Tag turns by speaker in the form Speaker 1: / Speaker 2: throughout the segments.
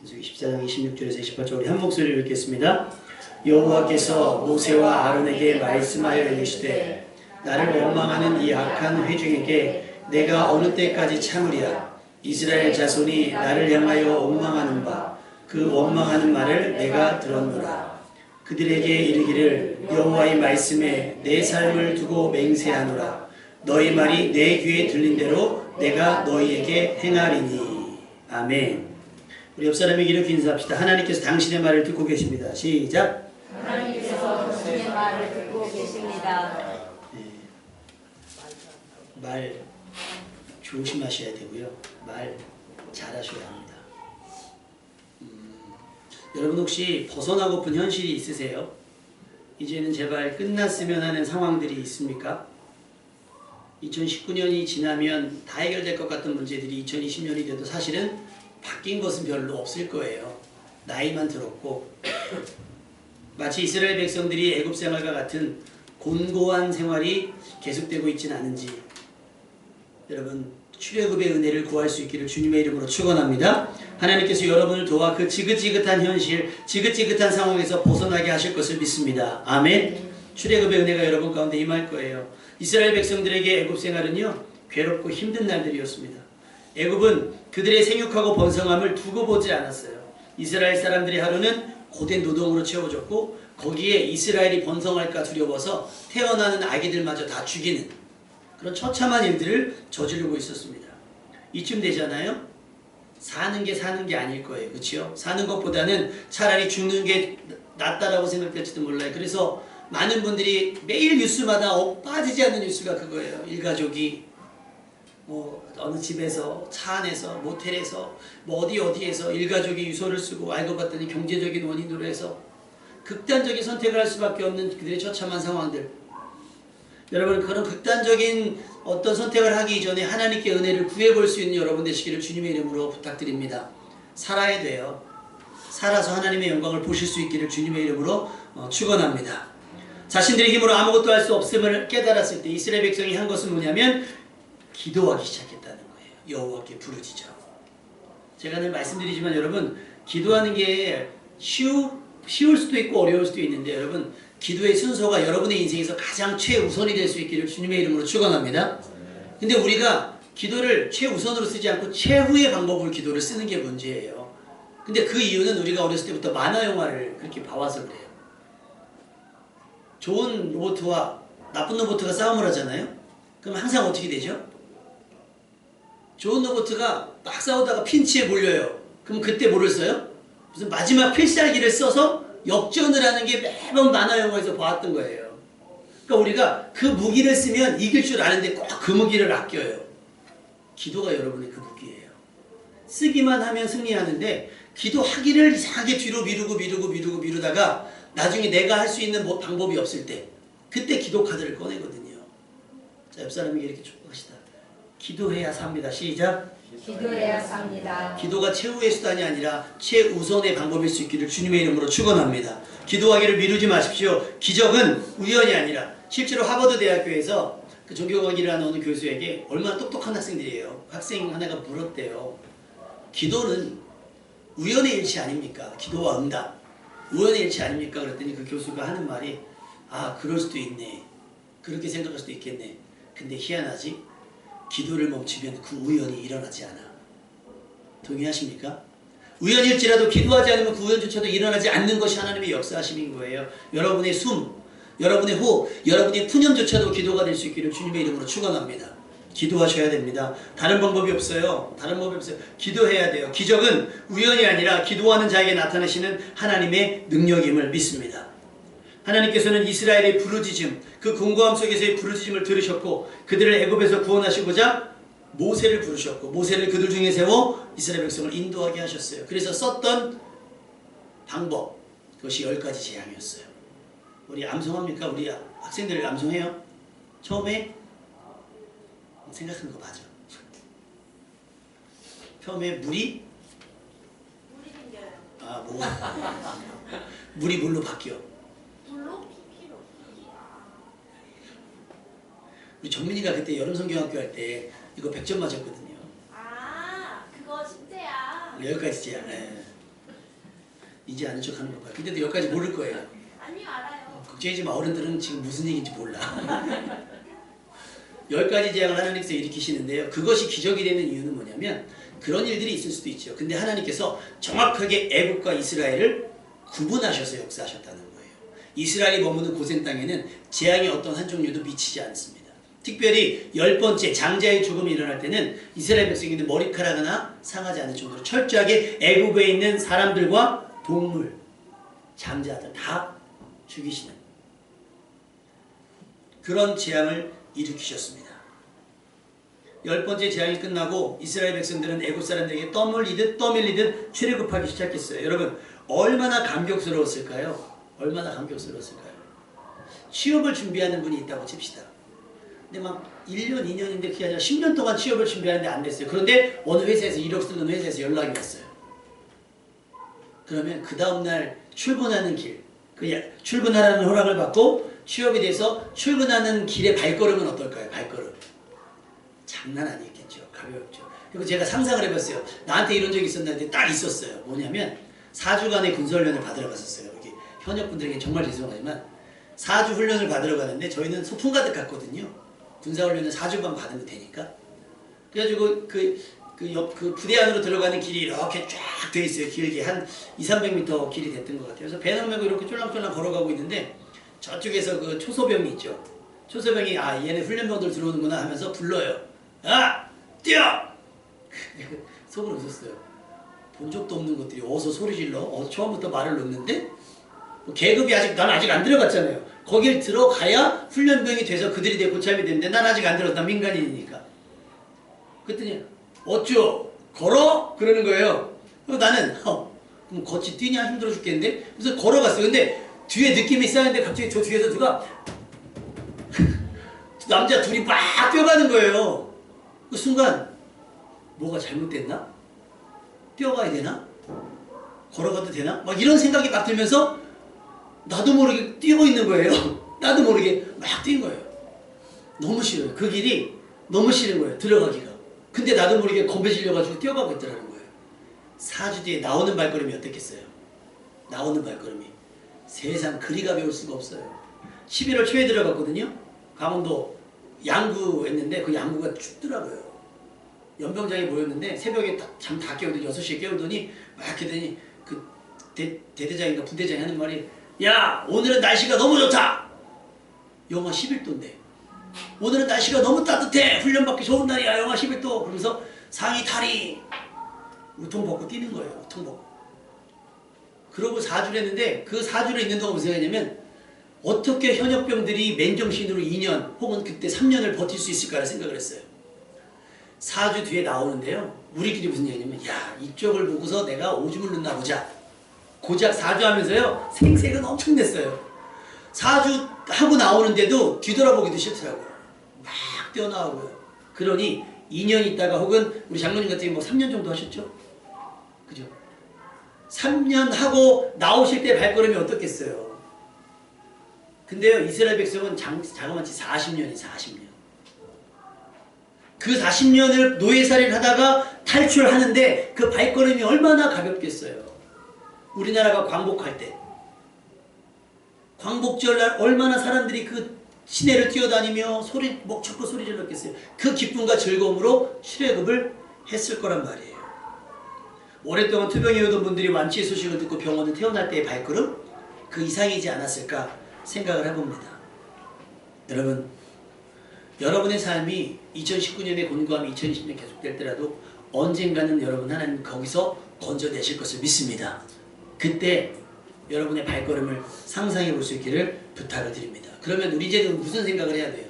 Speaker 1: 민수기 14장 26절에서 28절 우리 한 목소리로 읽겠습니다. 여호와께서 모세와 아론에게 말씀하여 이르시되 나를 원망하는 이 악한 회중에게 내가 어느 때까지 참으랴. 이스라엘 자손이 나를 향하여 원망하는 바 그 원망하는 말을 내가 들었노라. 그들에게 이르기를 여호와의 말씀에 내 삶을 두고 맹세하노라. 너희 말이 내 귀에 들린 대로 내가 너희에게 행하리니. 아멘. 우리 옆 사람에게 이렇게 인사합시다. 하나님께서 당신의 말을 듣고 계십니다. 시작.
Speaker 2: 하나님께서 당신의 말을 듣고 계십니다.
Speaker 1: 말 조심하셔야 되고요. 말 잘하셔야 합니다. 여러분 혹시 벗어나고픈 현실이 있으세요? 이제는 제발 끝났으면 하는 상황들이 있습니까? 2019년이 지나면 다 해결될 것 같은 문제들이 2020년이 돼도 사실은 바뀐 것은 별로 없을 거예요. 나이만 들었고 마치 이스라엘 백성들이 애굽 생활과 같은 곤고한 생활이 계속되고 있지는 않은지 여러분 출애굽의 은혜를 구할 수 있기를 주님의 이름으로 축원합니다. 하나님께서 여러분을 도와 그 지긋지긋한 현실, 지긋지긋한 상황에서 벗어나게 하실 것을 믿습니다. 아멘. 출애굽의 은혜가 여러분 가운데 임할 거예요. 이스라엘 백성들에게 애굽 생활은요 괴롭고 힘든 날들이었습니다. 애굽은 그들의 생육하고 번성함을 두고 보지 않았어요. 이스라엘 사람들의 하루는 고된 노동으로 채워졌고 거기에 이스라엘이 번성할까 두려워서 태어나는 아기들마저 다 죽이는 그런 처참한 일들을 저지르고 있었습니다. 이쯤 되잖아요. 사는 게 아닐 거예요. 그렇죠? 사는 것보다는 차라리 죽는 게 낫다라고 생각될지도 몰라요. 그래서 많은 분들이 매일 뉴스마다 빠지지 않는 뉴스가 그거예요. 일가족이 뭐 어느 집에서 차 안에서 모텔에서 뭐 어디에서 일가족이 유서를 쓰고 알고 봤더니 경제적인 원인으로 해서 극단적인 선택을 할 수밖에 없는 그들의 처참한 상황들. 여러분 그런 극단적인 어떤 선택을 하기 이전에 하나님께 은혜를 구해볼 수 있는 여러분 되시기를 주님의 이름으로 부탁드립니다. 살아야 돼요. 살아서 하나님의 영광을 보실 수 있기를 주님의 이름으로 축원합니다. 자신들의 힘으로 아무것도 할 수 없음을 깨달았을 때 이스라엘 백성이 한 것은 뭐냐면 기도하기 시작했다는 거예요. 여호와께 부르짖어. 제가 늘 말씀드리지만 여러분 기도하는 게 쉬울 수도 있고 어려울 수도 있는데 여러분 기도의 순서가 여러분의 인생에서 가장 최우선이 될 수 있기를 주님의 이름으로 축원합니다. 근데 우리가 기도를 최우선으로 쓰지 않고 최후의 방법으로 기도를 쓰는 게 문제예요. 근데 그 이유는 우리가 어렸을 때부터 만화 영화를 그렇게 봐와서 그래요. 좋은 로봇과 나쁜 로봇가 싸움을 하잖아요. 그럼 항상 어떻게 되죠? 좋은 로봇가 막 싸우다가 핀치에 몰려요. 그럼 그때 뭐를 써요? 무슨 마지막 필살기를 써서 역전을 하는 게 매번 만화 영화에서 봐왔던 거예요. 그러니까 우리가 그 무기를 쓰면 이길 줄 아는데 꼭 그 무기를 아껴요. 기도가 여러분의 그 무기예요. 쓰기만 하면 승리하는데 기도하기를 이상하게 뒤로 미루다가 나중에 내가 할 수 있는 방법이 없을 때 그때 기도 카드를 꺼내거든요. 자, 옆 사람에게 이렇게 축복하시다. 기도해야 삽니다. 시작.
Speaker 2: 기도해야 삽니다.
Speaker 1: 기도가 최후의 수단이 아니라 최우선의 방법일 수 있기를 주님의 이름으로 축원합니다. 기도하기를 미루지 마십시오. 기적은 우연이 아니라 실제로 하버드 대학교에서 그 종교과학을 하는 어느 교수에게 얼마나 똑똑한 학생들이에요. 학생 하나가 물었대요. 기도는 우연의 일치 아닙니까? 기도와 응답. 우연의 일치 아닙니까? 그랬더니 그 교수가 하는 말이 아 그럴 수도 있네. 그렇게 생각할 수도 있겠네. 근데 희한하지? 기도를 멈추면 그 우연이 일어나지 않아. 동의하십니까? 우연일지라도 기도하지 않으면 그 우연조차도 일어나지 않는 것이 하나님의 역사하심인 거예요. 여러분의 숨, 여러분의 호흡, 여러분의 푸념조차도 기도가 될 수 있기를 주님의 이름으로 축원합니다. 기도하셔야 됩니다. 다른 방법이 없어요. 다른 방법이 없어요. 기도해야 돼요. 기적은 우연이 아니라 기도하는 자에게 나타나시는 하나님의 능력임을 믿습니다. 하나님께서는 이스라엘의 부르짖음, 그 공고함 속에서의 부르짖음을 들으셨고 그들을 애굽에서 구원하시고자 모세를 부르셨고 모세를 그들 중에 세워 이스라엘 백성을 인도하게 하셨어요. 그래서 썼던 방법, 그것이 10가지 재앙이었어요. 우리 암송합니까? 우리 학생들 암송해요? 처음에 생각한 거 맞아. 처음에 물이
Speaker 3: 생겨요.
Speaker 1: 아 뭐 물이 물로 바뀌어.
Speaker 3: 물로? 피로.
Speaker 1: 우리 정민이가 그때 여름성경학교 할 때 이거 100점 맞았거든요.
Speaker 3: 아, 그거 진짜야.
Speaker 1: 여기까지 제야. 네. 이제 아는 척 하는 건가요? 근데도 여기까지 모를 거예요.
Speaker 3: 아니요, 알아요.
Speaker 1: 걱정하지 마. 어른들은 지금 무슨 얘기인지 몰라. 10가지 재앙을 하나님께서 일으키시는데요. 그것이 기적이 되는 이유는 뭐냐면 그런 일들이 있을 수도 있죠. 근데 하나님께서 정확하게 애국과 이스라엘을 구분하셔서 역사하셨다는 거예요. 이스라엘이 머무는 고센 땅에는 재앙의 어떤 한 종류도 미치지 않습니다. 특별히 10번째 장자의 죽음이 일어날 때는 이스라엘 백성인들 머리카락 하나 상하지 않을 정도로 철저하게 애국에 있는 사람들과 동물, 장자들 다 죽이시는 그런 재앙을 일으키셨습니다. 10번째 재앙이 끝나고 이스라엘 백성들은 애국 사람들에게 떠밀리듯 출애굽하기 시작했어요. 여러분 얼마나 감격스러웠을까요? 얼마나 감격스러웠을까요? 취업을 준비하는 분이 있다고 칩시다. 근데 막 1년, 2년인데 그게 아니라 10년 동안 취업을 준비하는데 안 됐어요. 그런데 어느 회사에서 1억 쓰는 회사에서 연락이 왔어요. 그러면 그 다음날 출근하는 길, 출근하라는 허락을 받고 취업이 돼서 출근하는 길의 발걸음은 어떨까요? 발걸음. 장난 아니겠죠. 가볍죠. 그리고 제가 상상을 해봤어요. 나한테 이런 적이 있었는데 딱 있었어요. 뭐냐면 4주간의 군사훈련을 받으러 갔었어요. 이게 현역분들에게 정말 죄송하지만 4주 훈련을 받으러 가는데 저희는 소풍 가득 갔거든요. 군사훈련은 4주간 받으면 되니까. 그래가지고 그 부대 안으로 들어가는 길이 이렇게 쫙 돼 있어요. 길게 한 200~300m 길이 됐던 것 같아요. 그래서 배낭 메고 이렇게 쫄랑쫄랑 걸어가고 있는데 저쪽에서 그 초소병이 있죠. 초소병이 아 얘네 훈련병들 들어오는구나 하면서 불러요. 아! 뛰어! 속으로 웃었어요. 본 적도 없는 것들이 어서 소리 질러? 처음부터 말을 놓는데? 계급이 난 아직 안 들어갔잖아요. 거길 들어가야 훈련병이 돼서 그들이 내 고참이 되는데 난 아직 안 들어갔어. 난 민간인이니까. 그랬더니 어쭈? 걸어? 그러는 거예요. 나는 그럼 걷지 뛰냐? 힘들어 죽겠는데? 그래서 걸어갔어요. 근데 뒤에 느낌이 쌓였는데 갑자기 저 뒤에서 누가 남자 둘이 막 뛰어가는 거예요. 그 순간 뭐가 잘못됐나? 뛰어가야 되나? 걸어가도 되나? 막 이런 생각이 막 들면서 나도 모르게 뛰고 있는 거예요. 나도 모르게 막 뛴 거예요. 너무 싫어요. 그 길이 너무 싫은 거예요. 들어가기가. 근데 나도 모르게 겁에 질려가지고 뛰어가고 있더라는 거예요. 4주 뒤에 나오는 발걸음이 어땠겠어요? 나오는 발걸음이 세상 그리 가벼울 수가 없어요. 11월 초에 들어갔거든요. 강원도 양구 했는데 그 양구가 춥더라고요. 연병장에 모였는데 새벽에 잠 다 깨우더니 6시에 깨우더니 막 하더니 그 대대장인가 분대장이 하는 말이 야 오늘은 날씨가 너무 좋다. 영하 11도인데 오늘은 날씨가 너무 따뜻해. 훈련받기 좋은 날이야. 영하 11도. 그러면서 상의 탈의 우통 벗고 뛰는 거예요. 우통 벗고. 그러고 4주를 했는데 그 4주를 있는 동안 무슨 생각했냐면 어떻게 현역병들이 맨정신으로 2년 혹은 그때 3년을 버틸 수 있을까를 생각을 했어요. 4주 뒤에 나오는데요. 우리끼리 무슨 얘기냐면 야 이쪽을 보고서 내가 오줌을 넣나 보자. 고작 4주 하면서요. 생색은 엄청 냈어요. 4주 하고 나오는데도 뒤돌아보기도 싫더라고요. 막 뛰어나오고요. 그러니 2년 있다가 혹은 우리 장로님 같은 경우 뭐 3년 정도 하셨죠? 그죠? 3년 하고 나오실 때 발걸음이 어떻겠어요? 근데요 이스라엘 백성은 자그마치 40년이 40년. 그 40년을 노예살이를 하다가 탈출하는데 그 발걸음이 얼마나 가볍겠어요. 우리나라가 광복할 때 광복절날 얼마나 사람들이 그 시내를 뛰어다니며 먹쳤고 소리 질렀겠어요. 그 기쁨과 즐거움으로 출애굽을 했을 거란 말이에요. 오랫동안 투병해오던 분들이 완치의 소식을 듣고 병원에 태어날 때의 발걸음 그 이상이지 않았을까 생각을 해봅니다. 여러분 여러분의 삶이 2019년의 곤고함이 2020년 계속될 때라도 언젠가는 여러분 하나님 거기서 건져내실 것을 믿습니다. 그때 여러분의 발걸음을 상상해 볼 수 있기를 부탁을 드립니다. 그러면 우리 이제는 무슨 생각을 해야 돼요?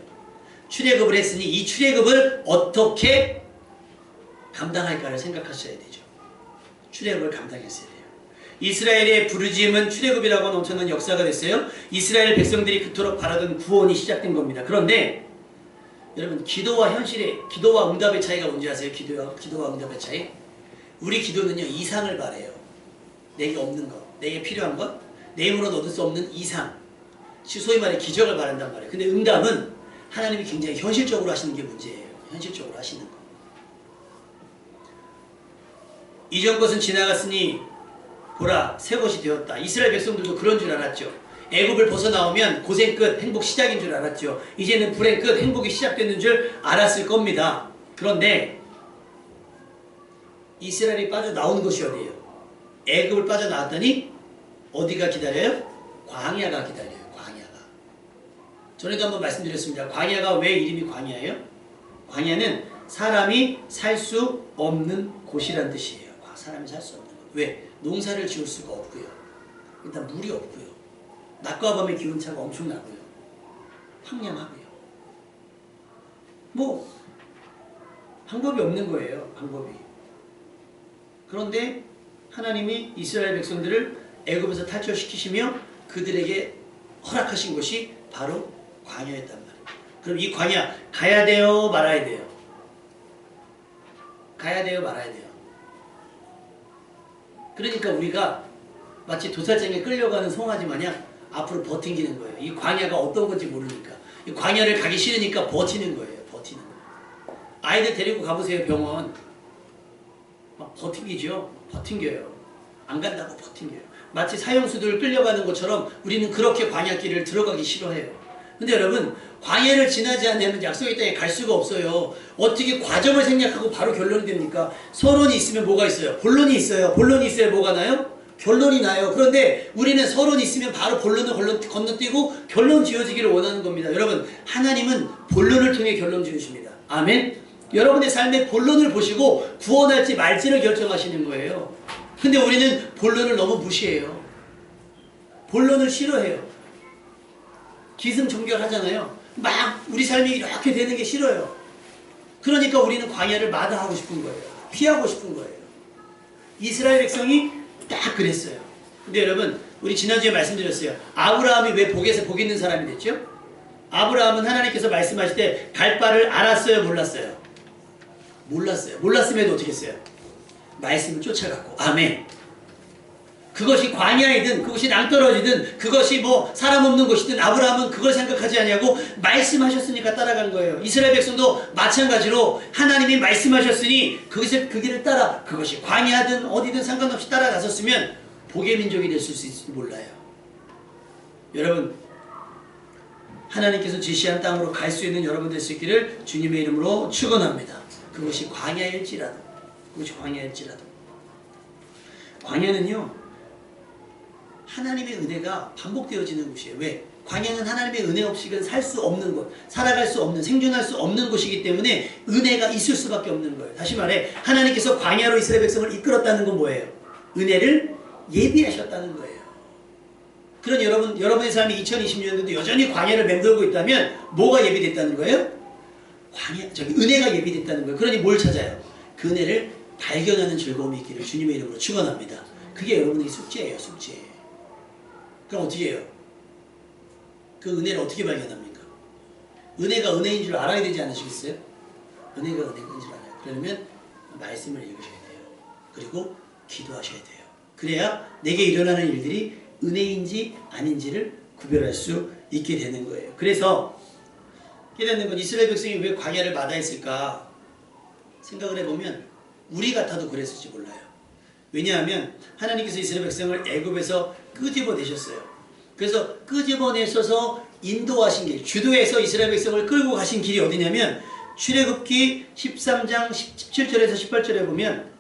Speaker 1: 출애굽을 했으니 이 출애굽을 어떻게 감당할까를 생각하셔야 되죠. 출애굽을 감당했어야 돼요. 이스라엘의 부르짖음은 출애굽이라고 하는 엄청난 역사가 됐어요. 이스라엘 백성들이 그토록 바라던 구원이 시작된 겁니다. 그런데 여러분 기도와 응답의 차이가 뭔지 아세요? 기도와 응답의 차이? 우리 기도는요 이상을 바래요. 내게 없는 것, 내게 필요한 것, 내 힘으로는 얻을 수 없는 이상, 소위 말해 기적을 바란단 말이에요. 근데 응답은 하나님이 굉장히 현실적으로 하시는 게 문제예요. 현실적으로 하시는 거. 이전 것은 지나갔으니 보라 새 것이 되었다. 이스라엘 백성들도 그런 줄 알았죠. 애굽을 벗어나오면 고생 끝, 행복 시작인 줄 알았죠. 이제는 불행 끝, 행복이 시작되는 줄 알았을 겁니다. 그런데 이스라엘이 빠져나온 곳이 어디예요? 애굽을 빠져나왔더니 어디가 기다려요? 광야가 기다려요. 광야가. 전에도 한번 말씀드렸습니다. 광야가 왜 이름이 광야예요? 광야는 사람이 살 수 없는 곳이란 뜻이에요. 사람이 살 수 없는 곳. 왜? 농사를 지을 수가 없고요. 일단 물이 없고요. 낮과 밤의 기온차가 엄청나고요. 황량하고요. 뭐 방법이 없는 거예요. 방법이. 그런데 하나님이 이스라엘 백성들을 애굽에서 탈출시키시며 그들에게 허락하신 것이 바로 광야였단 말이에요. 그럼 이 광야 가야 돼요? 말아야 돼요? 가야 돼요? 말아야 돼요? 그러니까 우리가 마치 도살장에 끌려가는 송아지 마냥 앞으로 버팅기는 거예요. 이 광야가 어떤 건지 모르니까. 이 광야를 가기 싫으니까 버티는 거예요. 버티는 거예요. 아이들 데리고 가보세요. 병원. 막 버팅기죠. 버팅겨요. 안 간다고 버팅겨요. 마치 사형수들 끌려가는 것처럼 우리는 그렇게 광야길을 들어가기 싫어해요. 근데 여러분 광야를 지나지 않으면 약속의 땅에 갈 수가 없어요. 어떻게 과정을 생략하고 바로 결론이 됩니까? 서론이 있으면 뭐가 있어요? 본론이 있어요. 본론이 있어야 뭐가 나요? 결론이 나요. 그런데 우리는 서론이 있으면 바로 본론을 건너뛰고 결론 지어지기를 원하는 겁니다. 여러분 하나님은 본론을 통해 결론 지으십니다. 아멘. 여러분의 삶의 본론을 보시고 구원할지 말지를 결정하시는 거예요. 근데 우리는 본론을 너무 무시해요. 본론을 싫어해요. 기승전결하잖아요. 막 우리 삶이 이렇게 되는 게 싫어요. 그러니까 우리는 광야를 마다하고 싶은 거예요. 피하고 싶은 거예요. 이스라엘 백성이 딱 그랬어요. 근데 여러분 우리 지난주에 말씀드렸어요. 아브라함이 왜 복에서 복 있는 사람이 됐죠? 아브라함은 하나님께서 말씀하실 때 갈 바를 알았어요? 몰랐어요? 몰랐어요. 몰랐음에도 어떻게 했어요? 말씀을 쫓아갔고. 아멘. 그것이 광야이든 그것이 낭떠러지든 그것이 뭐 사람 없는 곳이든 아브라함은 그걸 생각하지 않냐고 말씀하셨으니까 따라간 거예요. 이스라엘 백성도 마찬가지로 하나님이 말씀하셨으니 그 길을 따라 그것이 광야든 어디든 상관없이 따라갔었으면 복의 민족이 됐을 수 있을지 몰라요. 여러분 하나님께서 지시한 땅으로 갈 수 있는 여러분 될 수 있기를 주님의 이름으로 축원합니다. 그것이 광야일지라도 광야는요 하나님의 은혜가 반복되어지는 곳이에요. 왜? 광야는 하나님의 은혜 없이는 살 수 없는 곳, 살아갈 수 없는, 생존할 수 없는 곳이기 때문에 은혜가 있을 수밖에 없는 거예요. 다시 말해 하나님께서 광야로 이스라엘 백성을 이끌었다는 건 뭐예요? 은혜를 예비하셨다는 거예요. 그런 여러분의 삶이 2020년에도 여전히 광야를 맴돌고 있다면 뭐가 예비됐다는 거예요? 은혜가 예비됐다는 거예요. 그러니 뭘 찾아요? 그 은혜를 발견하는 즐거움이 있기를 주님의 이름으로 축원합니다. 그게 여러분의 숙제예요. 숙제. 그럼 어떻게 해요? 그 은혜를 어떻게 발견합니까? 은혜가 은혜인 줄 알아야 되지 않으시겠어요? 은혜가 은혜인 줄 알아요. 그러면 말씀을 읽으셔야 돼요. 그리고 기도하셔야 돼요. 그래야 내게 일어나는 일들이 은혜인지 아닌지를 구별할 수 있게 되는 거예요. 그래서 깨닫는 건 이스라엘 백성이 왜 광야를 마다했을까 생각을 해보면 우리 같아도 그랬을지 몰라요. 왜냐하면 하나님께서 이스라엘 백성을 애굽에서 끄집어내셨어요. 그래서 끄집어내셔서 인도하신 길, 주도해서 이스라엘 백성을 끌고 가신 길이 어디냐면 출애굽기 13장 17절에서 18절에 보면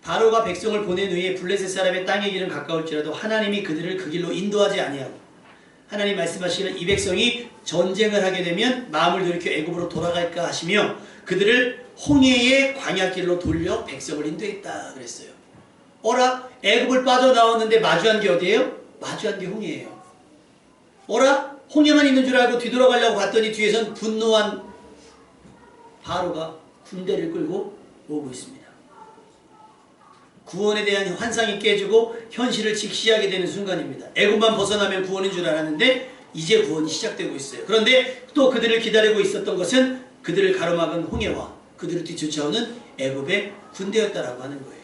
Speaker 1: 바로가 백성을 보낸 후에 블레셋 사람의 땅의 길은 가까울지라도 하나님이 그들을 그 길로 인도하지 아니하고 하나님 말씀하시기를 이 백성이 전쟁을 하게 되면 마음을 돌이켜 애굽으로 돌아갈까 하시며 그들을 홍해의 광야길로 돌려 백성을 인도했다 그랬어요. 어라? 애굽을 빠져나왔는데 마주한 게 어디예요? 마주한 게 홍해예요. 어라? 홍해만 있는 줄 알고 뒤돌아가려고 봤더니 뒤에선 분노한 바로가 군대를 끌고 오고 있습니다. 구원에 대한 환상이 깨지고 현실을 직시하게 되는 순간입니다. 애굽만 벗어나면 구원인 줄 알았는데 이제 구원이 시작되고 있어요. 그런데 또 그들을 기다리고 있었던 것은 그들을 가로막은 홍해와 그들을 뒤쫓아오는 애굽의 군대였다라고 하는 거예요.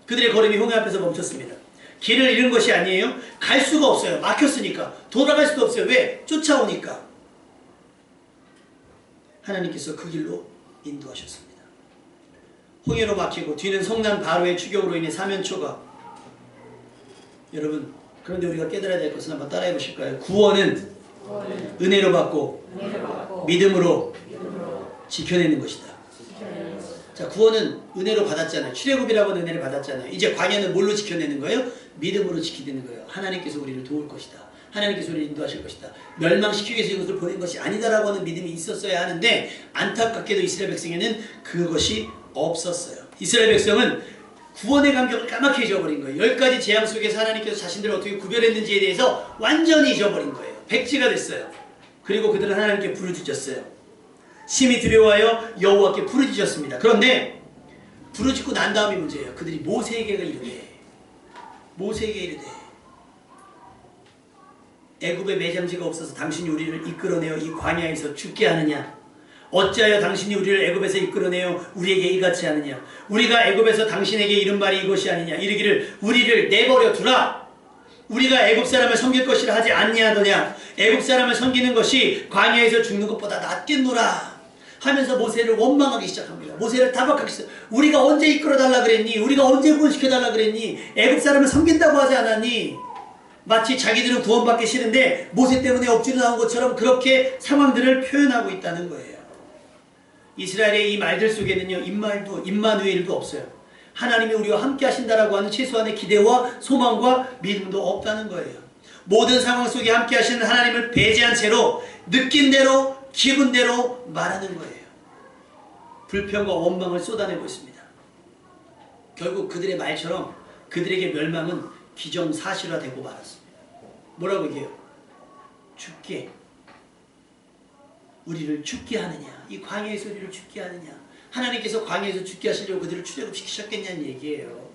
Speaker 1: 그들의 걸음이 홍해 앞에서 멈췄습니다. 길을 잃은 것이 아니에요. 갈 수가 없어요. 막혔으니까. 돌아갈 수도 없어요. 왜? 쫓아오니까. 하나님께서 그 길로 인도하셨습니다. 홍해로 막히고 뒤는 성난 바로의 추격으로 인해 사면초가. 여러분, 그런데 우리가 깨달아야 될 것은 한번 따라해 보실까요? 구원은 은혜로 받고 믿음으로 지켜내는 것이다. 자, 구원은 은혜로 받았잖아요. 출애굽이라고 하는 은혜를 받았잖아요. 이제 광야는 뭘로 지켜내는 거예요? 믿음으로 지키는 거예요. 하나님께서 우리를 도울 것이다. 하나님께서 우리를 인도하실 것이다. 멸망시키기 위해서 이것을 보낸 것이 아니다라고 하는 믿음이 있었어야 하는데 안타깝게도 이스라엘 백성에는 그것이 없었어요. 이스라엘 백성은 구원의 감격을 까맣게 잊어버린 거예요. 10가지 재앙 속에서 하나님께서 자신들을 어떻게 구별했는지에 대해서 완전히 잊어버린 거예요. 백지가 됐어요. 그리고 그들은 하나님께 부르짖었어요. 심히 두려워하여 여호와께 부르짖었습니다. 그런데 부르짖고 난 다음이 문제예요. 그들이 모세에게 이르되 애굽에 매장지가 없어서 당신이 우리를 이끌어내어 이 광야에서 죽게 하느냐? 어찌하여 당신이 우리를 애굽에서 이끌어내어 우리에게 이같이 하느냐? 우리가 애굽에서 당신에게 이른 말이 이것이 아니냐? 이르기를 우리를 내버려 두라. 우리가 애굽 사람을 섬길 것이라 하지 않냐하더냐? 애굽 사람을 섬기는 것이 광야에서 죽는 것보다 낫겠노라 하면서 모세를 원망하기 시작합니다. 모세를 타박하기 시작. 우리가 언제 이끌어달라 그랬니? 우리가 언제 구원시켜달라 그랬니? 애굽 사람을 섬긴다고 하지 않았니? 마치 자기들은 구원받기 싫은데 모세 때문에 억지로 나온 것처럼 그렇게 상황들을 표현하고 있다는 거예요. 이스라엘의 이 말들 속에는요, 임마누엘도 없어요. 하나님이 우리와 함께 하신다라고 하는 최소한의 기대와 소망과 믿음도 없다는 거예요. 모든 상황 속에 함께 하시는 하나님을 배제한 채로 느낀 대로 기분 대로 말하는 거예요. 불평과 원망을 쏟아내고 있습니다. 결국 그들의 말처럼 그들에게 멸망은 기정사실화되고 말았습니다. 뭐라고 얘기해요? 죽게, 우리를 죽게 하느냐? 이 광야에서 우리를 죽게 하느냐? 하나님께서 광야에서 죽게 하시려고 그들을 출애굽시키셨겠냐는 얘기예요.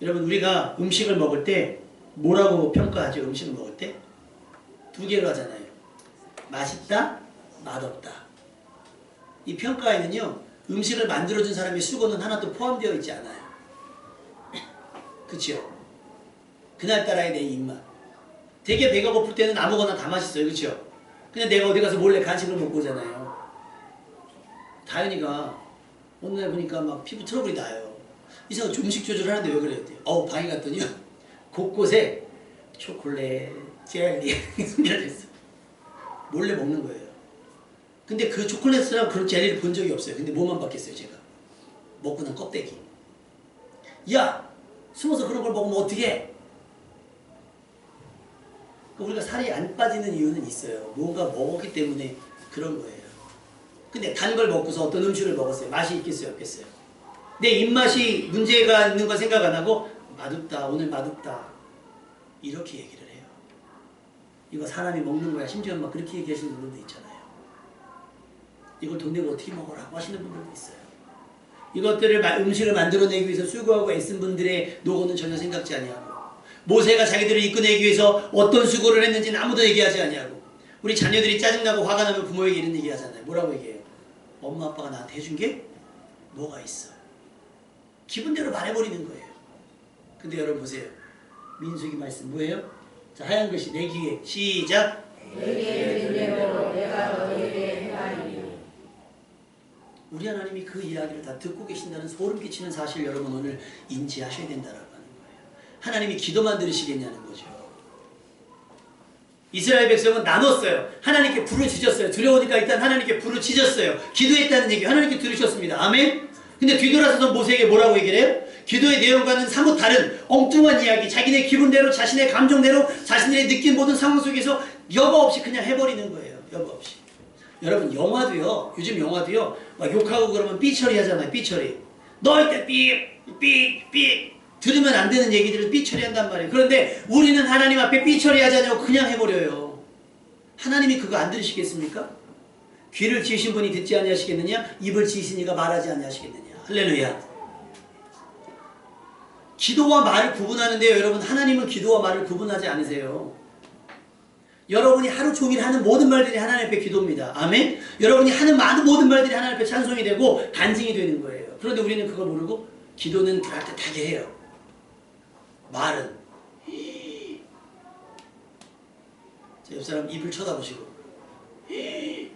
Speaker 1: 여러분, 우리가 음식을 먹을 때 뭐라고 평가하죠? 음식을 먹을 때? 두 개로 하잖아요. 맛있다, 맛없다. 이 평가에는요, 음식을 만들어준 사람의 수고는 하나도 포함되어 있지 않아요. 그치요? 그날따라의 내 입맛. 되게 배가 고플 때는 아무거나 다 맛있어요. 그치요? 그냥 내가 어디 가서 몰래 간식을 먹고 오잖아요. 다현이가 어느 날 보니까 막 피부 트러블이 나요. 이상하게 음식 조절하는데 왜 그래요? 방에 갔더니요, 곳곳에 초콜릿, 젤리 숨겨져 있어. 몰래 먹는 거예요. 근데 그 초콜릿이랑 그런 젤리를 본 적이 없어요. 근데 뭐만 봤겠어요, 제가? 먹고 난 껍데기. 야! 숨어서 그런 걸 먹으면 어떡해? 우리가 살이 안 빠지는 이유는 있어요. 뭔가 먹었기 때문에 그런 거예요. 근데 단 걸 먹고서 어떤 음식을 먹었어요. 맛이 있겠어요, 없겠어요? 내 입맛이 문제가 있는 건 생각 안 하고 맛없다, 오늘 맛없다, 이렇게 얘기를 해요. 이거 사람이 먹는 거야. 심지어 막 그렇게 얘기하시는 분들도 있잖아요. 이걸 돈 내고 어떻게 먹으라고 하시는 분들도 있어요. 이것들을 음식을 만들어내기 위해서 수고하고 애쓴 분들의 노고는 전혀 생각지 아니하고, 모세가 자기들을 이끌어내기 위해서 어떤 수고를 했는지는 아무도 얘기하지 아니하고, 우리 자녀들이 짜증나고 화가 나면 부모에게 이런 얘기 하잖아요. 뭐라고 얘기해요? 엄마 아빠가 나한테 해준 게 뭐가 있어? 기분대로 말해버리는 거예요. 근데 여러분 보세요. 민수기 말씀 뭐예요? 자, 하얀 글씨 내 귀에 시작.
Speaker 2: 내게 들은 대로 내가 너에게 행하리니.
Speaker 1: 우리 하나님이 그 이야기를 다 듣고 계신다는 소름 끼치는 사실 여러분 오늘 인지하셔야 된다라고 하는 거예요. 하나님이 기도만 들으시겠냐는 거죠. 이스라엘 백성은 나눴어요. 하나님께 부르짖었어요. 두려우니까 일단 하나님께 부르짖었어요. 기도했다는 얘기 하나님께 들으셨습니다. 아멘? 근데 뒤돌아서서 모세에게 뭐라고 얘기를 해요? 기도의 내용과는 사뭇 다른 엉뚱한 이야기, 자기네 기분대로 자신의 감정대로 자신들의 느낀 모든 상황 속에서 여과 없이 그냥 해버리는 거예요. 여과 없이. 여러분 영화도요, 요즘 영화도요 막 욕하고 그러면 삐처리 하잖아요. 삐처리. 너 이때 삐 들으면 안 되는 얘기들을 삐처리 한단 말이에요. 그런데 우리는 하나님 앞에 삐처리 하자냐고 그냥 해버려요. 하나님이 그거 안 들으시겠습니까? 귀를 지으신 분이 듣지 아니하시겠느냐? 입을 지으신 이가 말하지 아니하시겠느냐? 할렐루야. 기도와 말을 구분하는데요, 여러분 하나님은 기도와 말을 구분하지 않으세요. 여러분이 하루 종일 하는 모든 말들이 하나님 앞에 기도입니다. 아멘? 여러분이 하는 모든 말들이 하나님 앞에 찬송이 되고 간증이 되는 거예요. 그런데 우리는 그거 모르고 기도는 그럴듯하게 해요. 말은 자, 옆 사람 입을 쳐다보시고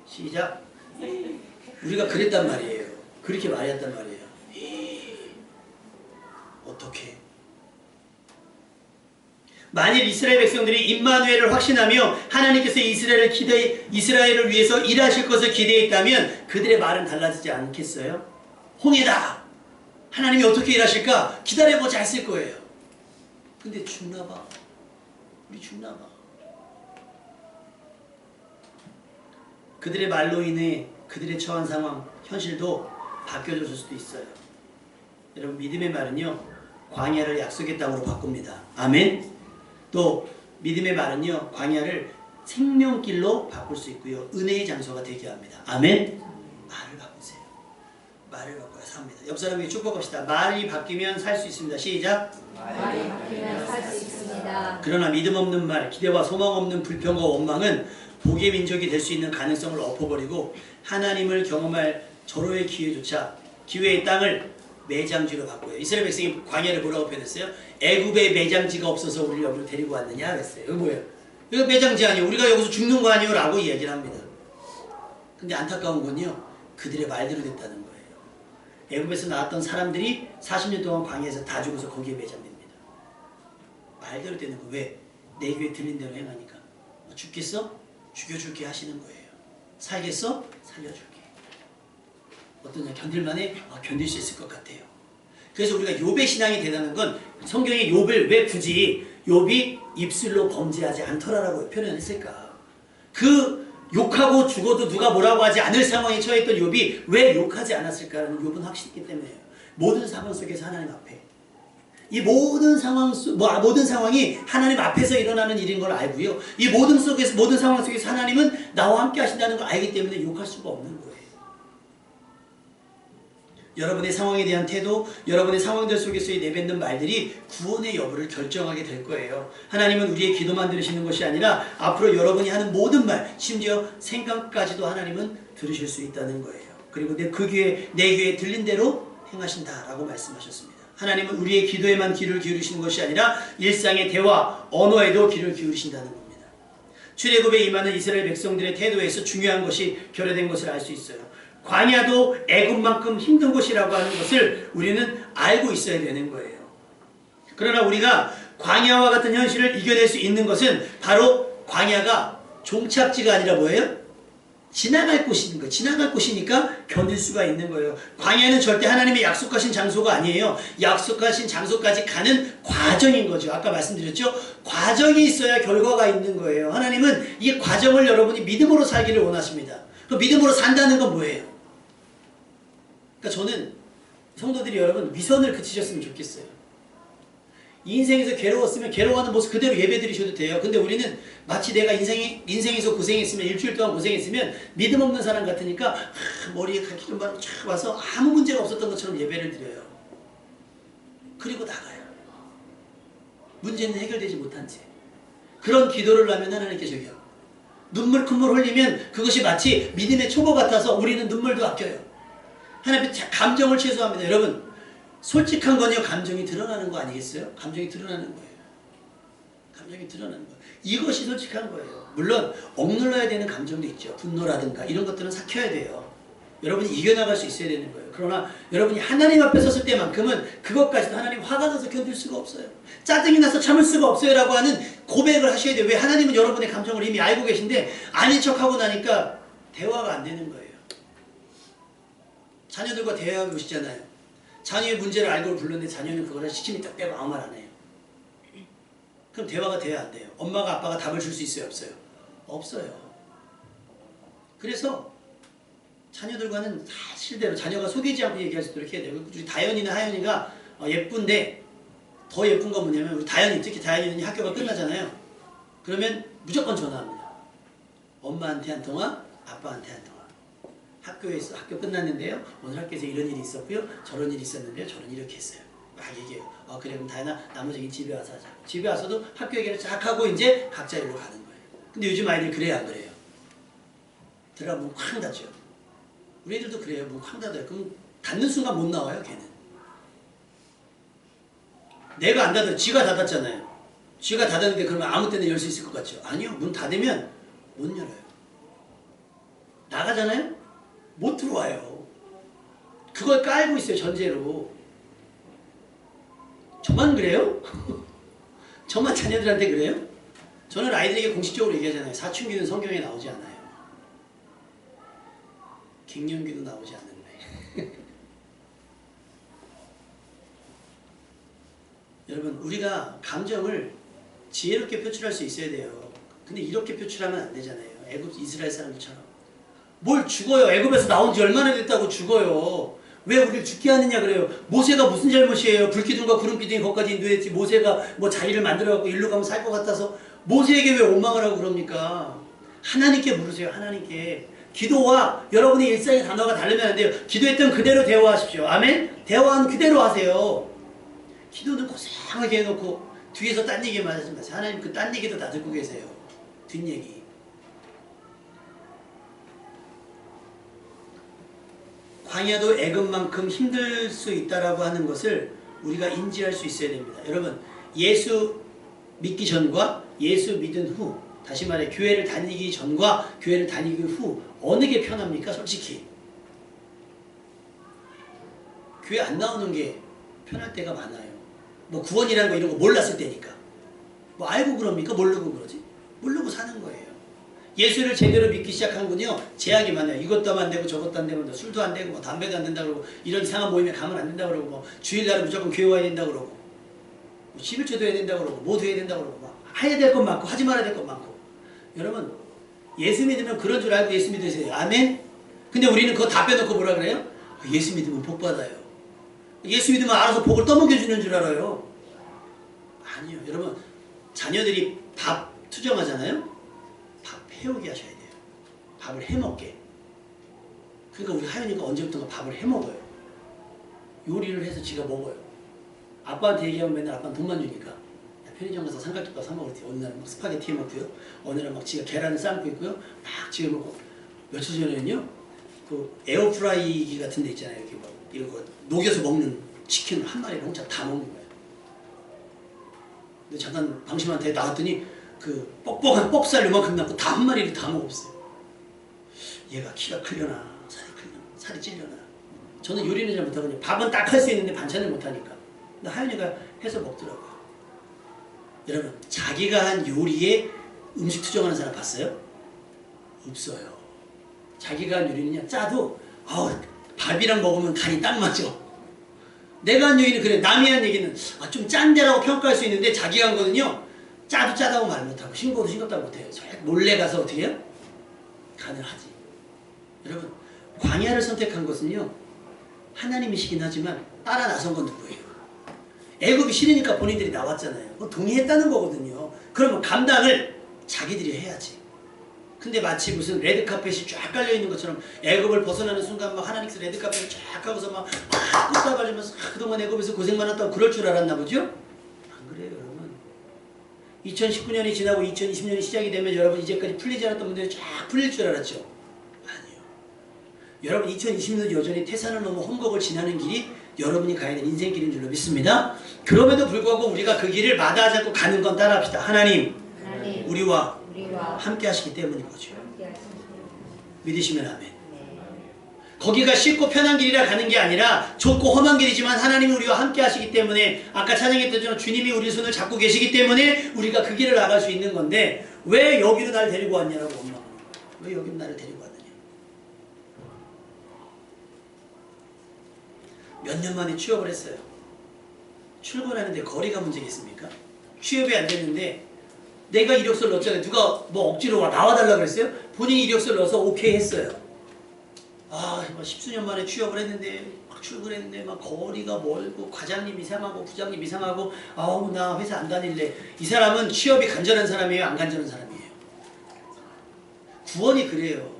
Speaker 1: 시작. 우리가 그랬단 말이에요. 그렇게 말했단 말이에요. 어떻게? 만일 이스라엘 백성들이 임마누엘을 확신하며 하나님께서 이스라엘을 위해서 일하실 것을 기대했다면 그들의 말은 달라지지 않겠어요? 홍해다! 하나님이 어떻게 일하실까? 기다려보자 했을 거예요. 근데 죽나봐. 우리 죽나봐. 그들의 말로 인해 그들의 처한 상황, 현실도 바뀌어질 수도 있어요. 여러분, 믿음의 말은요, 광야를 약속의 땅으로 바꿉니다. 아멘? 또 믿음의 말은요, 광야를 생명길로 바꿀 수 있고요, 은혜의 장소가 되게 합니다. 아멘? 말을 바꾸세요. 말을 바꿔야 삽니다. 옆 사람에게 축복합시다. 말이 바뀌면 살 수 있습니다. 시작.
Speaker 2: 말이 바뀌면 살 수 있습니다.
Speaker 1: 그러나 믿음 없는 말, 기대와 소망 없는 불평과 원망은 복의 민족이 될 수 있는 가능성을 엎어버리고 하나님을 경험할 절호의 기회의 땅을 매장지로 바꿔요. 이스라엘 백성이 광야를 뭐라고 표현했어요? 애굽에 매장지가 없어서 우리를 여기로 데리고 왔느냐 그랬어요. 이거 뭐예요? 이거 매장지 아니에요. 우리가 여기서 죽는 거 아니에요? 라고 이야기를 합니다. 근데 안타까운 건요, 그들의 말대로 됐다는 거예요. 애굽에서 나왔던 사람들이 40년 동안 광야에서 다 죽어서 거기에 매장됩니다. 말대로 되는 거. 왜? 내 귀에 들린 대로 행하니까. 죽겠어? 죽여줄게 하시는 거예요. 살겠어? 살려줄게. 어떠냐? 견딜만해? 견딜 수 있을 것 같아요. 그래서 우리가 욥의 신앙이 되는 건, 성경에 욥을 왜 굳이 욥이 입술로 범죄하지 않더라라고 표현했을까? 그 욕하고 죽어도 누가 뭐라고 하지 않을 상황에 처했던 욥이 왜 욕하지 않았을까라는 욥은 확신이 있기 때문에요. 모든 상황 속에서 하나님 앞에, 이 모든 상황이 하나님 앞에서 일어나는 일인 걸 알고요, 이 모든 상황 속에서 하나님은 나와 함께 하신다는 걸 알기 때문에 욕할 수가 없는 거예요. 여러분의 상황에 대한 태도, 여러분의 상황들 속에서의 내뱉는 말들이 구원의 여부를 결정하게 될 거예요. 하나님은 우리의 기도만 들으시는 것이 아니라 앞으로 여러분이 하는 모든 말, 심지어 생각까지도 하나님은 들으실 수 있다는 거예요. 그리고 내 귀에 들린 대로 행하신다라고 말씀하셨습니다. 하나님은 우리의 기도에만 귀를 기울이시는 것이 아니라 일상의 대화, 언어에도 귀를 기울이신다는 겁니다. 출애굽에 임하는 이스라엘 백성들의 태도에서 중요한 것이 결여된 것을 알 수 있어요. 광야도 애굽만큼 힘든 곳이라고 하는 것을 우리는 알고 있어야 되는 거예요. 그러나 우리가 광야와 같은 현실을 이겨낼 수 있는 것은 바로 광야가 종착지가 아니라 뭐예요? 지나갈 곳인 거예요. 지나갈 곳이니까 견딜 수가 있는 거예요. 광야는 절대 하나님의 약속하신 장소가 아니에요. 약속하신 장소까지 가는 과정인 거죠. 아까 말씀드렸죠? 과정이 있어야 결과가 있는 거예요. 하나님은 이 과정을 여러분이 믿음으로 살기를 원하십니다. 그 믿음으로 산다는 건 뭐예요? 그러니까 저는 성도들이 여러분 위선을 그치셨으면 좋겠어요. 인생에서 괴로웠으면 괴로워하는 모습 그대로 예배 드리셔도 돼요. 근데 우리는 마치 내가 인생에서 고생했으면, 일주일 동안 고생했으면 믿음 없는 사람 같으니까 머리에 기름 바르고 쫙 와서 아무 문제가 없었던 것처럼 예배를 드려요. 그리고 나가요. 문제는 해결되지 못한 채. 그런 기도를 하면 하나님께 저기요, 눈물 콧물 흘리면 그것이 마치 믿음의 초보 같아서 우리는 눈물도 아껴요. 하나님 앞에 감정을 최소화합니다. 여러분, 솔직한 건요, 감정이 드러나는 거 아니겠어요? 감정이 드러나는 거예요. 감정이 드러나는 거예요. 이것이 솔직한 거예요. 물론 억눌러야 되는 감정도 있죠. 분노라든가 이런 것들은 삭혀야 돼요. 여러분이 이겨나갈 수 있어야 되는 거예요. 그러나 여러분이 하나님 앞에 섰을 때만큼은 그것까지도 하나님 화가 나서 견딜 수가 없어요. 짜증이 나서 참을 수가 없어요 라고 하는 고백을 하셔야 돼요. 왜? 하나님은 여러분의 감정을 이미 알고 계신데 아닌 척하고 나니까 대화가 안 되는 거예요. 자녀들과 대화하고 계시잖아요. 자녀의 문제를 알고 불렀는데 자녀는 그거를 시침이 딱 빼고 아무 말 안 해요. 그럼 대화가 돼야 안 돼요. 엄마가 아빠가 답을 줄 수 있어요? 없어요? 없어요. 그래서 자녀들과는 사실대로 자녀가 속이지 않고 얘기할 수 있도록 해야 돼요. 우리 다현이나 하연이가 예쁜데 더 예쁜 건 뭐냐면, 우리 다현이, 특히 다현이 학교가 끝나잖아요. 그러면 무조건 전화합니다. 엄마한테 한 통화, 아빠한테 한 통화. 학교에서 학교 끝났는데요, 오늘 학교에서 이런 일이 있었고요, 저런 일이 있었는데요, 저는 이렇게 했어요. 막 얘기해요. 그래, 그럼 다현아, 나머지 얘기 집에 와서 하자. 집에 와서도 학교 얘기를 쫙 하고 이제 각자 일로 가는 거예요. 근데 요즘 아이들 그래요, 안 그래요? 들어가 문 쾅 닫죠. 우리 애들도 그래요. 문 쾅 닫아요. 그럼 닫는 순간 못 나와요, 걔는. 내가 안 닫아요. 쥐가 닫았잖아요. 쥐가 닫았는데 그러면 아무 때나 열 수 있을 것 같죠? 아니요. 문 닫으면 못 열어요. 나가잖아요? 못 들어와요. 그걸 깔고 있어요, 전제로. 저만 그래요? 저만 자녀들한테 그래요? 저는 아이들에게 공식적으로 얘기하잖아요. 사춘기는 성경에 나오지 않아요. 갱년기도 나오지 않는데. 여러분, 우리가 감정을 지혜롭게 표출할 수 있어야 돼요. 근데 이렇게 표출하면 안 되잖아요. 애굽 이스라엘 사람들처럼. 뭘 죽어요. 애굽에서 나온 지 얼마나 됐다고 죽어요. 왜 우리를 죽게 하느냐 그래요. 모세가 무슨 잘못이에요. 불기둥과 구름기둥이 거기까지 인도했지. 모세가 뭐 자리를 만들어갖고 일로 가면 살 것 같아서 모세에게 왜 원망을 하고 그럽니까? 하나님께 물으세요. 하나님께. 기도와 여러분의 일상의 단어가 다르면 안 돼요. 기도했던 그대로 대화하십시오. 아멘? 대화는 그대로 하세요. 기도는 고상하게 해놓고 뒤에서 딴 얘기만 하지 마세요. 하나님 그 딴 얘기도 다 듣고 계세요. 뒷얘기. 광야도 애굽만큼 힘들 수 있다라고 하는 것을 우리가 인지할 수 있어야 됩니다. 여러분, 예수 믿기 전과 예수 믿은 후, 다시 말해 교회를 다니기 전과 교회를 다니기 후 어느 게 편합니까? 솔직히 교회 안 나오는 게 편할 때가 많아요. 뭐 구원이라는 거 이런 거 몰랐을 때니까. 뭐 알고 그럽니까? 모르고 그러지? 모르고 사는 거예요. 예수를 제대로 믿기 시작한군요. 제약이 많아요. 이것도 하면 안 되고 저것도 안 되고 술도 안 되고 뭐 담배도 안 된다 그러고 이런 이상한 모임에 가면 안 된다 그러고 뭐 주일날은 무조건 교회 와야 된다 그러고 뭐 11조도 해야 된다 그러고 뭐도 해야 된다 그러고 막 해야 될 것 많고 하지 말아야 될 것 많고. 여러분, 예수 믿으면 그런 줄 알고 예수 믿으세요. 아멘? 근데 우리는 그거 다 빼놓고 뭐라 그래요? 예수 믿으면 복 받아요. 예수 믿으면 알아서 복을 떠먹여주는 줄 알아요. 아니요. 여러분, 자녀들이 밥 투정하잖아요. 밥 해오게 하셔야 돼요. 밥을 해먹게. 그러니까 우리 하연이가 언제부턴가 밥을 해먹어요. 요리를 해서 지가 먹어요. 아빠한테 얘기하면 맨날 아빠는 돈만 주니까 편의점 가서 삼각김밥 사 먹을 때 어느 날은 막 스파게티 해먹고요. 어느 날은 막 지가 계란을 삶고 있고요. 막 지금 먹고. 며칠 전에는요. 그 에어프라이기 같은 데 있잖아요. 이렇게 막 이런 거 녹여서 먹는 치킨 한 마리를 혼자 다 먹는 거예요. 근데 잠깐 방심한테 나왔더니 그 뻑뻑한 뻑살 요만큼 남고 다 한 마리를 다 먹었어요. 얘가 키가 크려나 살이 크려나 살이 찔려나. 저는 요리는 잘 못하거든요. 밥은 딱 할 수 있는데 반찬을 못하니까. 근데 하연이가 해서 먹더라고요. 여러분, 자기가 한 요리에 음식 투정하는 사람 봤어요? 없어요. 자기가 한 요리는요, 짜도 밥이랑 먹으면 간이 딱 맞아. 내가 한 요리는 그래. 남이 한 얘기는 좀 짠데라고 평가할 수 있는데 자기가 한 거는요, 짜도 짜다고 말 못하고 싱거워도 싱겁다고 못해요. 몰래 가서 어떻게 해요? 간을 하지. 여러분, 광야를 선택한 것은요, 하나님이시긴 하지만 따라 나선 건 누구예요? 애굽이 싫으니까 본인들이 나왔잖아요. 그거 동의했다는 거거든요. 그러면 감당을 자기들이 해야지. 근데 마치 무슨 레드카펫이 쫙 깔려있는 것처럼 애굽을 벗어나는 순간 막 하나님께서 레드카펫을 쫙 하고서 막 꽃다발리면서 그동안 애굽에서 고생 많았다고 그럴 줄 알았나 보죠? 안 그래요, 여러분. 2019년이 지나고 2020년이 시작이 되면 여러분 이제까지 풀리지 않았던 분들이 쫙 풀릴 줄 알았죠? 아니요. 여러분 2020년도 여전히 태산을 넘어 험곡을 지나는 길이 여러분이 가야 될 인생길인 줄로 믿습니다. 그럼에도 불구하고 우리가 그 길을 마다하지 않고 가는 건 따라합시다. 하나님 우리와 함께 하시기 때문인 거죠. 믿으시면 아멘. 거기가 쉽고 편한 길이라 가는 게 아니라 좁고 험한 길이지만 하나님이 우리와 함께 하시기 때문에 아까 찬양했던 주님이 우리 손을 잡고 계시기 때문에 우리가 그 길을 나갈 수 있는 건데 왜 여기로 날 데리고 왔냐라고 엄마가 왜 여기로 나를 데리고 왔느냐. 몇 년 만에 취업을 했어요. 출근하는데 거리가 문제겠습니까? 취업이 안 됐는데 내가 이력서를 넣었잖아요. 누가 뭐 억지로 나와달라 그랬어요? 본인이 이력서를 넣어서 오케이 했어요. 막 십수년 만에 취업을 했는데 막 출근했는데 막 거리가 멀고 과장님 이상하고 부장님 이상하고 나 회사 안 다닐래. 이 사람은 취업이 간절한 사람이에요? 안 간절한 사람이에요? 구원이 그래요.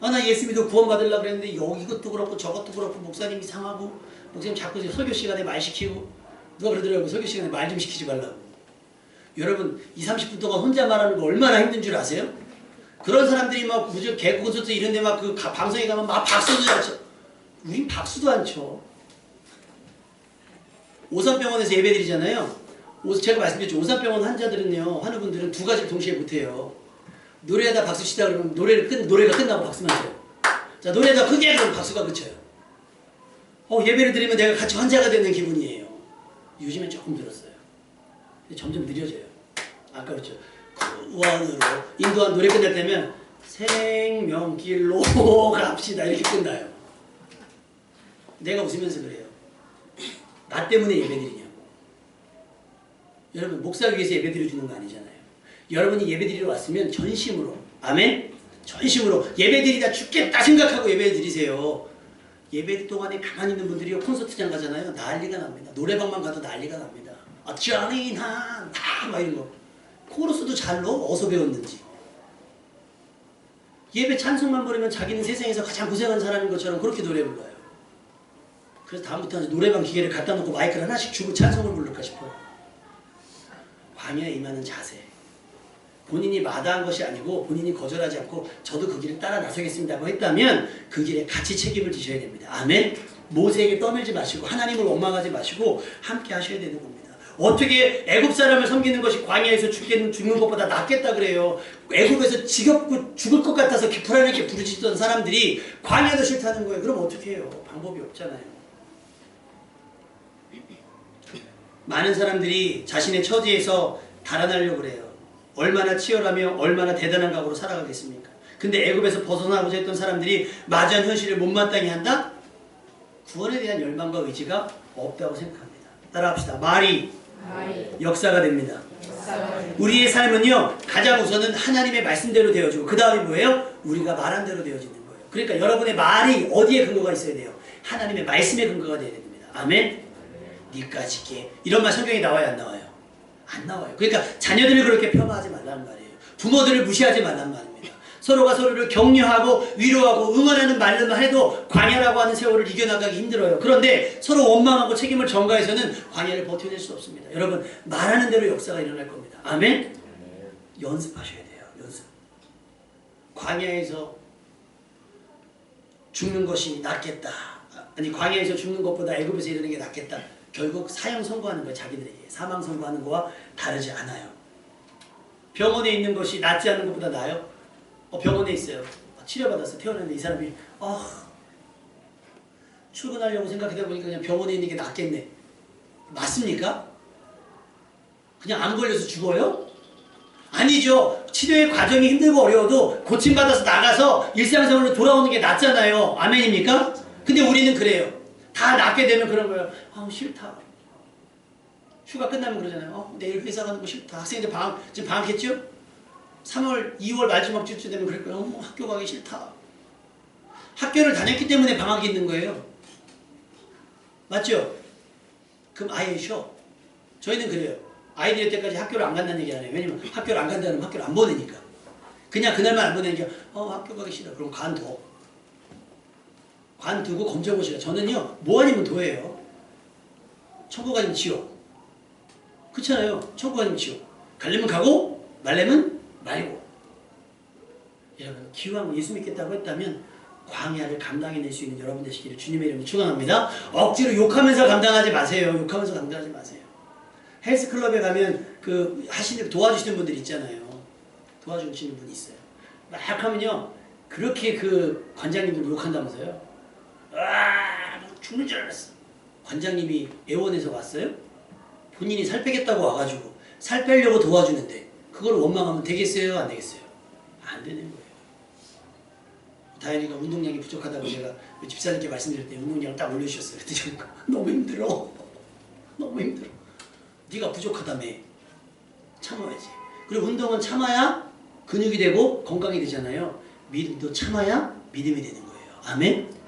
Speaker 1: 나 예수 믿어 구원 받으려고 그랬는데 이것도 그렇고 저것도 그렇고 목사님 이상하고 목사님 자꾸 설교 시간에 말 시키고 누가 그러더라고요. 설교 시간에 말 좀 시키지 말라고. 여러분 20-30분 동안 혼자 말하는 거 얼마나 힘든 줄 아세요? 그런 사람들이 막 무슨 개그 콘서트 이런 데 막 그 방송에 가면 막 박수도 안 쳐. 우린 박수도 안 쳐. 오산병원에서 예배드리잖아요. 제가 말씀드렸죠. 오산병원 환자들은요, 환우분들은 두 가지를 동시에 못해요. 노래하다 박수 치다 그러면 노래가 끝나고 박수만 쳐요. 자, 노래하다 크게 그러면 박수가 그쳐요. 예배를 드리면 내가 같이 환자가 되는 기분이에요. 요즘엔 조금 늘었어요. 근데 점점 느려져요. 아까 그랬죠. 구원으로 인도한 노래 끝날 때면 생명길로 갑시다 이렇게 끝나요. 내가 웃으면서 그래요. 나 때문에 예배드리냐고. 여러분 목사를 위해서 예배드려 주는 거 아니잖아요. 여러분이 예배드리러 왔으면 전심으로, 아멘? 전심으로 예배드리다 죽겠다 생각하고 예배드리세요. 예배 동안에 가만히 있는 분들이 콘서트장 가잖아요. 난리가 납니다. 노래방만 가도 난리가 납니다. 잔인한 막 이런 거. 코러스도 잘 넣어? 어디서 배웠는지. 예배 찬송만 부르면 자기는 세상에서 가장 고생한 사람인 것처럼 그렇게 노래 불러요. 그래서 다음부터는 노래방 기계를 갖다 놓고 마이크를 하나씩 주고 찬송을 부를까 싶어요. 광야에 임하는 자세. 본인이 마다한 것이 아니고 본인이 거절하지 않고 저도 그 길을 따라 나서겠습니다고 했다면 그 길에 같이 책임을 지셔야 됩니다. 아멘. 모세에게 떠밀지 마시고 하나님을 원망하지 마시고 함께 하셔야 되는 겁니다. 어떻게 애굽 사람을 섬기는 것이 광야에서 죽는 것보다 낫겠다 그래요. 애굽에서 지겹고 죽을 것 같아서 불안하게 부르짖던 사람들이 광야도 싫다는 거예요. 그럼 어떻게 해요? 방법이 없잖아요. 많은 사람들이 자신의 처지에서 달아나려고 그래요. 얼마나 치열하며 얼마나 대단한 각오로 살아가겠습니까? 근데 애굽에서 벗어나고자 했던 사람들이 마주한 현실을 못마땅히 한다? 구원에 대한 열망과 의지가 없다고 생각합니다. 따라합시다. 말이 역사가 됩니다. 우리의 삶은요, 가장 우선은 하나님의 말씀대로 되어지고 그 다음이 뭐예요? 우리가 말한 대로 되어지는 거예요. 그러니까 여러분의 말이 어디에 근거가 있어야 돼요? 하나님의 말씀에 근거가 되어야 됩니다. 아멘? 니까지 게 이런 말 성경에 나와요, 안 나와요? 안 나와요. 그러니까 자녀들을 그렇게 폄하하지 말라는 말이에요. 부모들을 무시하지 말라는 말입니다. 서로가 서로를 격려하고 위로하고 응원하는 말로만 해도 광야라고 하는 세월을 이겨나가기 힘들어요. 그런데 서로 원망하고 책임을 전가해서는 광야를 버텨낼 수 없습니다. 여러분 말하는 대로 역사가 일어날 겁니다. 아멘? 연습하셔야 돼요. 연습. 광야에서 죽는 것이 낫겠다. 아니 광야에서 죽는 것보다 애굽에서 이르는 게 낫겠다. 결국 사형 선고하는 거예요. 자기들에게. 사망 선고하는 거와 다르지 않아요. 병원에 있는 것이 낫지 않은 것보다 나아요? 병원에 있어요. 치료받았어. 태어났는데 이 사람이 출근하려고 생각하다 보니까 그냥 병원에 있는 게 낫겠네. 맞습니까? 그냥 암 걸려서 죽어요? 아니죠. 치료의 과정이 힘들고 어려워도 고침받아서 나가서 일상생활로 돌아오는 게 낫잖아요. 아멘입니까? 근데 우리는 그래요. 다 낫게 되면 그런 거예요. 싫다. 휴가 끝나면 그러잖아요. 내일 회사 가는 거 싫다. 학생들 지금 방학했죠? 3월, 2월 마지막쯤 되면 그럴 거예요. 학교 가기 싫다. 학교를 다녔기 때문에 방학이 있는 거예요. 맞죠? 그럼 아예 쉬어. 저희는 그래요. 아이들이 때까지 학교를 안 간다는 얘기 안 해요. 왜냐면 학교를 안 간다면 학교를 안 보내니까. 그냥 그날만 안 보내니까 학교 가기 싫어. 그럼 관둬. 관두고 검정고시가. 저는요. 뭐 아니면 도예요. 천국 아니면 지옥. 그렇잖아요. 천국 아니면 지옥. 가려면 가고 말려면 말고. 여러분 기왕 예수 믿겠다고 했다면 광야를 감당해낼 수 있는 여러분 되시기를 주님의 이름으로 축원합니다. 억지로 욕하면서 감당하지 마세요. 욕하면서 감당하지 마세요. 헬스클럽에 가면 도와주시는 분들 있잖아요. 도와주시는 분이 있어요. 막 하면요. 그렇게 그 관장님들 욕한다면서요. 죽는 줄 알았어. 관장님이 애원해서 왔어요? 본인이 살 빼겠다고 와가지고 살 빼려고 도와주는데 그걸 원망하면 되겠어요? 안 되겠어요? 안 되는 거예요. 다현이가 운동량이 부족하다고 제가 집사님께 말씀드릴 때 운동량을 딱 올려주셨어요. 그랬더니 너무 힘들어. 너무 힘들어. 네가 부족하다며. 참아야지. 그리고 운동은 참아야 근육이 되고 건강이 되잖아요. 믿음도 참아야 믿음이 되는 거예요. 아멘?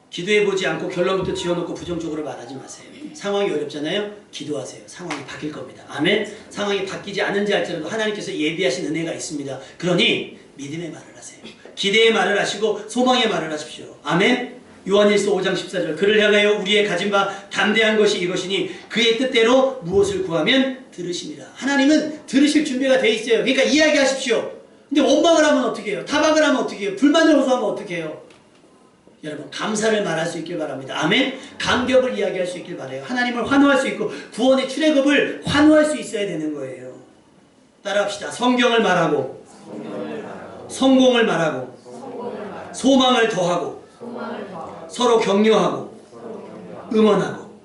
Speaker 1: 기도해보지 않고 결론부터 지어놓고 부정적으로 말하지 마세요. 상황이 어렵잖아요. 기도하세요. 상황이 바뀔 겁니다. 아멘. 상황이 바뀌지 않은지 할지라도 하나님께서 예비하신 은혜가 있습니다. 그러니 믿음의 말을 하세요. 기대의 말을 하시고 소망의 말을 하십시오. 아멘. 요한일서 5장 14절 그를 향하여 우리의 가진 바 담대한 것이 이것이니 그의 뜻대로 무엇을 구하면 들으시니라. 하나님은 들으실 준비가 돼 있어요. 그러니까 이야기하십시오. 근데 원망을 하면 어떻게 해요? 타박을 하면 어떻게 해요? 불만을 호소하면 어떻게 해요? 여러분 감사를 말할 수 있길 바랍니다. 아멘. 감격을 이야기할 수 있길 바라요. 하나님을 환호할 수 있고 구원의 출애굽을 환호할 수 있어야 되는 거예요. 따라합시다. 성경을 말하고 성공을 말하고 소망을 더하고 서로 격려하고 응원하고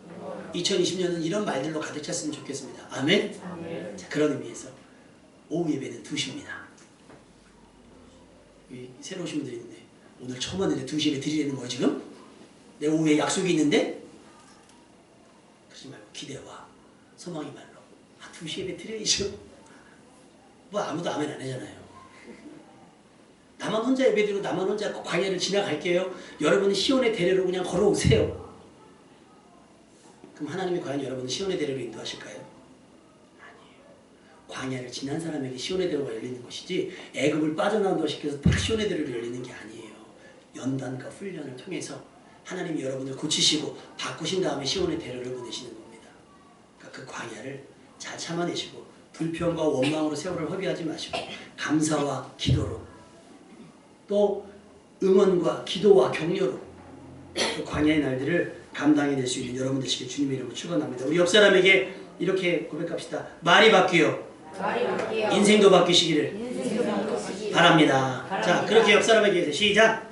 Speaker 1: 2020년은 이런 말들로 가득 찼으면 좋겠습니다. 아멘? 자, 그런 의미에서 오후 예배는 2시입니다. 새로 오신 분들이 있는데 오늘 처음 왔는데 2시 예배 드리려는 거예요 지금? 내 오후에 약속이 있는데? 그러지 말고 기대와 소망의 말로 2시 예배 드려야죠. 뭐 아무도 아멘 안 하잖아요. 나만 혼자 예배드리고 나만 혼자 광야를 지나갈게요. 여러분은 시온의 대례로 그냥 걸어오세요. 그럼 하나님이 과연 여러분을 시온의 대례로 인도하실까요? 아니에요. 광야를 지난 사람에게 시온의 대로가 열리는 것이지 애굽을 빠져나온다고 시켜서 딱 시온의 대로로 열리는 게 아니에요. 연단과 훈련을 통해서 하나님이 여러분을 고치시고 바꾸신 다음에 시온의 대로를 보내시는 겁니다. 그러니까 그 광야를 잘 참아내시고 불평과 원망으로 세월을 허비하지 마시고 감사와 기도로 또 응원과 기도와 격려로 그 광야의 날들을 감당해낼 수 있는 여러분 되시길 주님의 이름으로 축원합니다. 우리 옆 사람에게 이렇게 고백합시다. 말이 바뀌어 인생도 바뀌시기를 바랍니다. 자, 그렇게 옆 사람에게 해서 시작.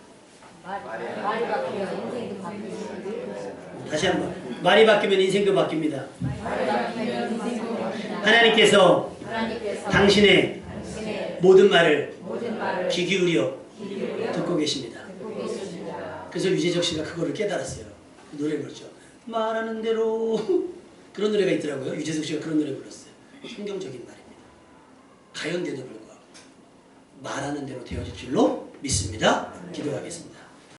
Speaker 2: 말이 바뀌어 인생도 바뀌시기를.
Speaker 1: 다시 한번. 말이 바뀌면 인생도 바뀝니다.
Speaker 2: 말이 바뀌면 인생도 바뀌시기를.
Speaker 1: 하나님께서 당신의 모든 말을 귀 기울여 듣고 계십니다. 그래서 유재석 씨가 그거를 깨달았어요. 그 노래 불렀죠. 말하는 대로 그런 노래가 있더라고요. 유재석 씨가 그런 노래 불렀어요. 성경적인 말입니다. 가연대도 불구하고 말하는 대로 되어질 줄로 믿습니다. 기도하겠습니다.